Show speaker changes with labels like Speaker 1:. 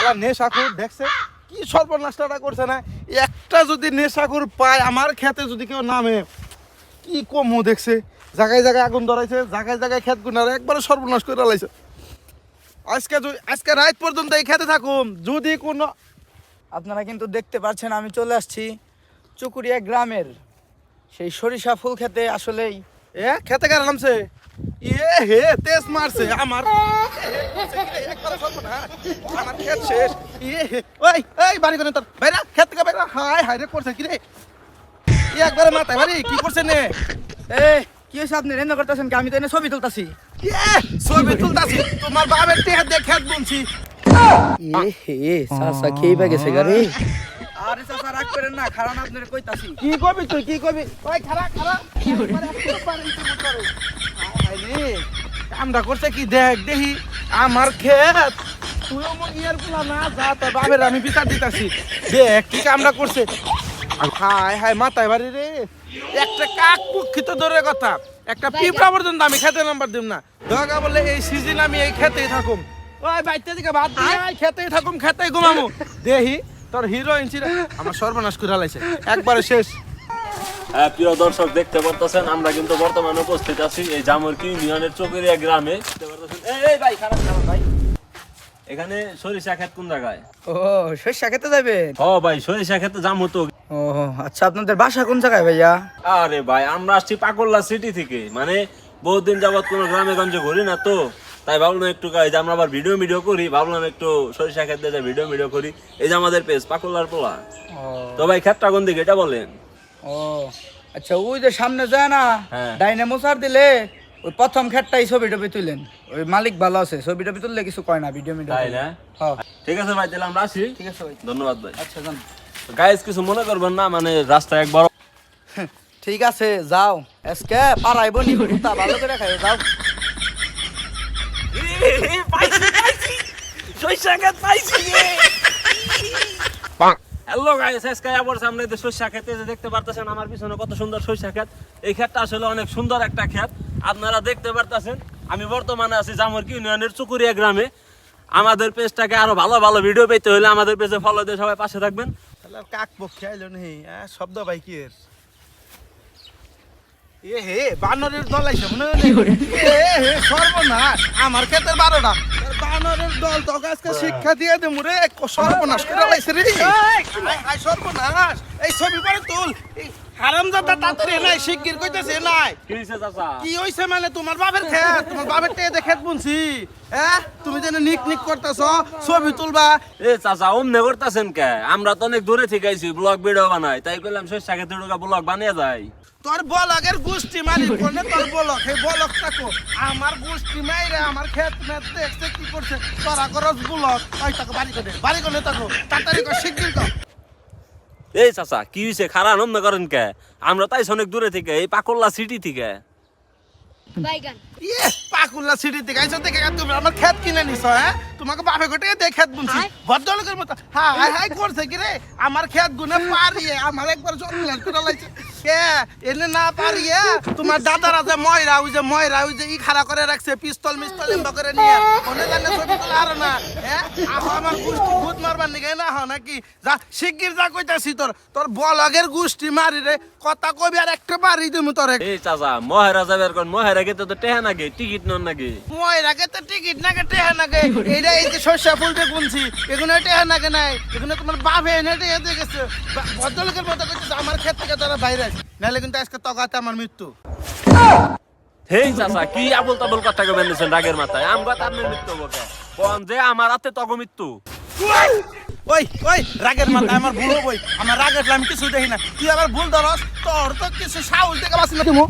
Speaker 1: শালা নেশাখোর দেখছে কি সর্বনাশটা করছে না। একটা যদি নেশাখোর পায় আমার খেতে যদি কেউ নামে কি কমও দেখছে, জায়গায় জায়গায় আগুন ধরাইছে, জায়গায় জায়গায় খেত গুনার একবারে সর্বনাশ করে লাইছে। আজকে রাত পর্যন্ত এই খেতে থাকুম, যদি কোনো
Speaker 2: আপনারা কিন্তু দেখতে পাচ্ছেন আমি চলে আসছি চুকুরিয়া গ্রামের সেই সরিষা ফুল খেতে। আসলেই
Speaker 1: খেতে কার নামছে হে তেজ মারছে আমার আমার খেত শেষ। ওই বাড়ি করে তোর বাইরা খেত থেকে বাইরা। হাই হাই রে করছে কি রে একবারে মাথায় বাড়ি কি করছে নে।
Speaker 2: কি হয়েছে আপনি রেন্না করতেছেন কি? আমি তো এনে ছবি তুলতাছি।
Speaker 1: ছবি তুলতাছি তোমার বাবার টেহা দিয়ে খেত বুনছি।
Speaker 2: সাসা খেয়ে গেছে গাড়ি। আরে সাসা রাগ করেন না, খারাপ আপনারে কইতাছি।
Speaker 1: কি কবি তুই কি কবি? ওই খারাপ খারাপ কি আমরা করছে কি দেখ দেখি আমার ক্ষেত তুইও মন ইয়ার গুলা না যা তোর বাবার আমি বিচার দিতাছি। দেখ কি কামরা করছে। হাই হাই মাথায় বাড়ি রে একটা কাক পক্ষিত দূরের কথা একটা পিঁপড়া পর্যন্ত আমি খেতে নাম্বার দিব না। দরকার বলে এই সিজন আমি এই খেতেই থাকুম। ওই বাইতে দিকে ভাত দিয়ে খেতেই থাকুম খেতেই ঘুমামু। দেখি তোর হিরোইন ছিল আমার সর্বনাশ করে লাইছে একবারে শেষ।
Speaker 3: হ্যাঁ প্রিয় দর্শক দেখতে পারতেছেন আমরা কিন্তু বর্তমানে উপস্থিত আছি এই জামুরকি ইউনিয়নের চকরিয়া গ্রামে। দেখতে পারতেছেন এই ভাই খারাপ ভাই এখানে সরিষা ক্ষেত কোন জায়গায়?
Speaker 2: ও সরিষা খেতে যাবে?
Speaker 3: ও ভাই সরিষা ক্ষেতে যামু তো।
Speaker 2: ও আচ্ছা আপনাদের বাসা কোন জায়গায় ভাইয়া?
Speaker 3: আরে ভাই আমরা আসছি পাকল্লা সিটি থেকে, মানে বহুদিন যাবত কোনো গ্রামে গঞ্জে ঘুরি না তো, তাই ভাবলাম একটু যে আমরা আবার ভিডিও করি, ভাবলাম একটু সরিষা ক্ষেতে যে ভিডিও করি। এই যে আমাদের পেজ পাকল্লার পোলা। তো ভাই ক্ষেতটা কোন দিকে এটা বলেন?
Speaker 2: ও আচ্ছা ওই যে সামনে যায় না ডাইনে মোসার দিলে ওই প্রথম ক্ষেতটাই ছবি টবি তুলেন। ওই মালিক ভালো আছে, ছবি টবি তুললে কিছু কয় না, ভিডিও
Speaker 3: তাই না? ঠিক আছে ভাই তাহলে আমরা আসি।
Speaker 2: ঠিক আছে ভাই,
Speaker 3: ধন্যবাদ ভাই।
Speaker 2: আচ্ছা যান।
Speaker 3: গাইস কিছু মনে করবেন না, মানে রাস্তা একবার
Speaker 2: ঠিক আছে যাও আজকে পারাইব নি তা ভালো করে খাই যাও।
Speaker 3: হ্যালো গাইস আজকে আবার সামনে যে সরিষা ক্ষেতে যে দেখতে পারতেছেন আমার পিছনে কত সুন্দর সরিষা ক্ষেত। এই ক্ষেতটা আসলে অনেক সুন্দর একটা ক্ষেত, আপনারা দেখতে পারতেছেন। আমি বর্তমানে আছি জামুরকি ইউনিয়নের চুকুরিয়া গ্রামে। আমাদের পেজটাকে আরো ভালো ভালো ভিডিও পেতে হলে আমাদের পেজে ফলো দিয়ে সবাই পাশে থাকবেন।
Speaker 1: কাক পক্ষে আইলো নেই শব্দ ভাই কি হে বানরের দল আইছে মনে সর্বনাশ আমার ক্ষেতের 12টা বানরের দল তো আজকে শিক্ষা দিয়ে দেবো রে। সর্বনাশ করে লাইছে রে সর্বনাশ। এই ছবি পরে তুল হারামজাদা তাড়াতাড়ি নাই শিগগির কইতেছে নাই কি হইছে মানে তোমার বাবার ক্ষেত তোমার বাবার টেয়ে ক্ষেত বুনছি। তুমি যেন নিক করতেছ ছবি তুলবা।
Speaker 3: এ চাচা অমনে করতেছেন কে? আমরা তো অনেক দূরে থেকে আইছি, ব্লগ ভিডিও বানাই, তাই কইলাম সরিষা ক্ষেতে ঢোকা ব্লগ বানিয়ে যায়।
Speaker 1: তোর বলকের গোষ্ঠী মারি করলে তোর বলক এই বলক থাকো আমার গোষ্ঠী মাইরে আমার ক্ষেত মেত দেখছে কি করছে তোরা করস বলক ওই তাকে বাড়ি করে থাকো তাড়াতাড়ি কর শিগগির কর।
Speaker 3: এই চাচা কি হইছে খারাপ অমনে করেন কে? আমরা তাই অনেক দূরে থেকে এই পাকল্লা সিটি থেকে।
Speaker 1: পাকুল্লা সিটি থেকে আইছো দেখে তুমি আমার ক্ষেত কিনে নিছো। তোমাকে বাপে গোটে দিয়ে ক্ষেত বুনছি ভদ্রলোকের মতো হাই হাই করছে কি রে আমার ক্ষেত গুনে পারিয়ে আমার একবার জন্ম করে লাইছে। এনে না পারিয়ে তোমার দাদারা যে ময়রা ওই যে ই খাড়া করে রাখছে পিস্তল মিস্তল এমবা করে নিয়ে ওনে জানে ছবি তোলা আর না। আমার গোষ্ঠী ভূত মারবার নিকে না হ নাকি যা শিগগির যা কইতাছি তোর বলগের গোষ্ঠী মারি রে কথা কবি আর একটা বাড়ি দিমু তোরে।
Speaker 3: এই চাচা মহেরা যাবে কোন মহেরা গেতে তো টেহা নাগে টিকিট নন নাগে?
Speaker 1: ময়রা গেতে টিকিট নাগে টেহা নাগে এইটা এই যে সরষা ফুলতে গুনছি এগুলো টেহা নাগে নাই এগুলো তোমার বাপে এনে টেহা দিয়ে গেছে। ভদ্রলোকের মতো কইতেছে আমার ক্ষেত থেকে তারা বাইরে নাহলে কিন্তু আজকে তগাতে আমার মৃত্যু।
Speaker 3: হেই চাচা কি আবল তাবল কথা কইবেন নিছেন রাগের মাথায়? আমগো তার মৃত্যু বকে কোন যে আমার হাতে তগ মৃত্যু।
Speaker 1: ওই রাগের মাথায় আমার ভুল হবই আমার রাগের আমি কিছু দেখি না তুই আবার ভুল ধরস তোর তো কিছু সাউল থেকে বাঁচি না তুমি।